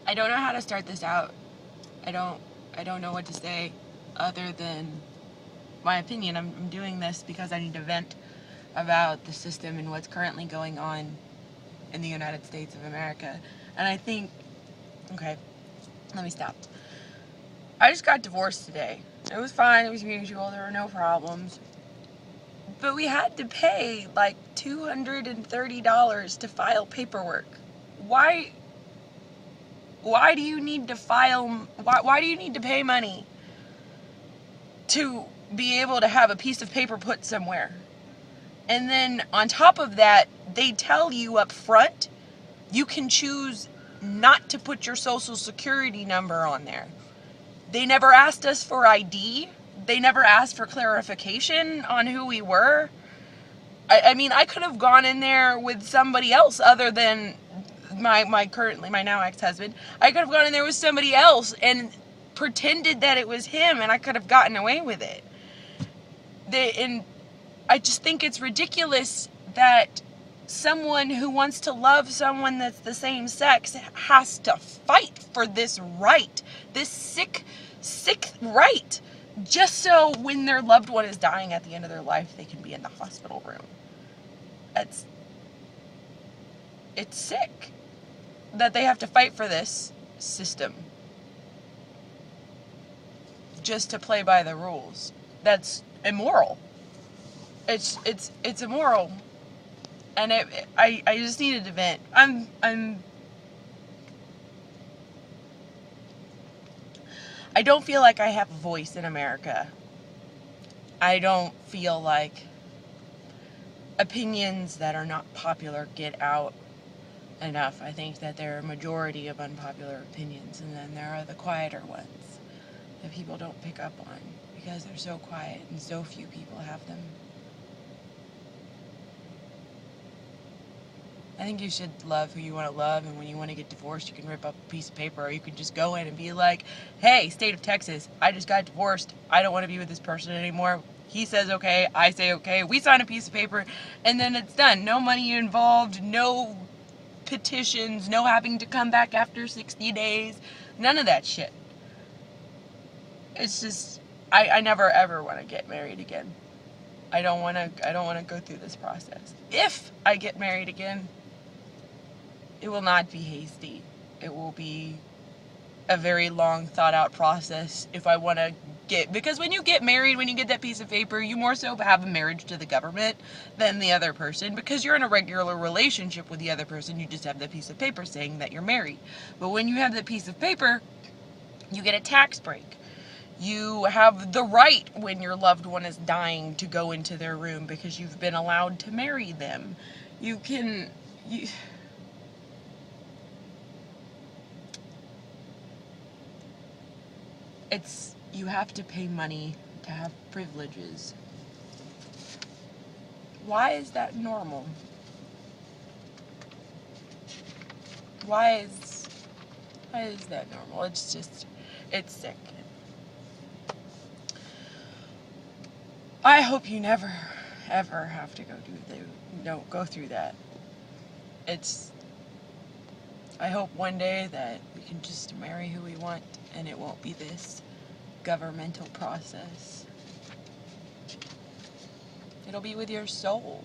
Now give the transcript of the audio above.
I don't know how to start this out. I don't know what to say other than my opinion. I'm doing this because I need to vent about the system and what's currently going on in the United States of America. And I think, okay, let me stop. I just got divorced today. It was fine. It was mutual. There were no problems. But we had to pay like $230 to file paperwork. Why do you need to why do you need to pay money to be able to have a piece of paper put somewhere? And then on top of that, they tell you up front, you can choose not to put your social security number on there. They never asked us for ID. They never asked for clarification on who we were. I mean, I could have gone in there with somebody else other than my now ex-husband. I could have gone in there with somebody else and pretended that it was him, and I could have gotten away with it. And I just think it's ridiculous that someone who wants to love someone that's the same sex has to fight for this right, this sick right, just so when their loved one is dying at the end of their life, they can be in the hospital room. It's sick that they have to fight for this system just to play by the rules. That's immoral. It's immoral. And I just needed to vent. I don't feel like I have a voice in America. I don't feel like opinions that are not popular get out enough. I think that there are a majority of unpopular opinions, and then there are the quieter ones that people don't pick up on because they're so quiet and so few people have them. I think you should love who you want to love, and when you want to get divorced, you can rip up a piece of paper, or you can just go in and be like, hey, state of Texas, I just got divorced. I don't want to be with this person anymore. He says okay, I say okay, we sign a piece of paper, and then it's done. No money involved, no petitions, no having to come back after 60 days, none of that shit. It's just, I never ever want to get married again. I don't want to go through this process. If I get married again, it will not be hasty. It will be a very long thought out process if I want to because when you get married, when you get that piece of paper, you more so have a marriage to the government than the other person, because you're in a regular relationship with the other person. You just have that piece of paper saying that you're married. But when you have that piece of paper, you get a tax break. You have the right, when your loved one is dying, to go into their room because you've been allowed to marry them. You have to pay money to have privileges. Why is that normal? Why is that normal? It's sick. I hope you never, ever have to go through that. I hope one day that we can just marry who we want and it won't be this governmental process. It'll be with your soul.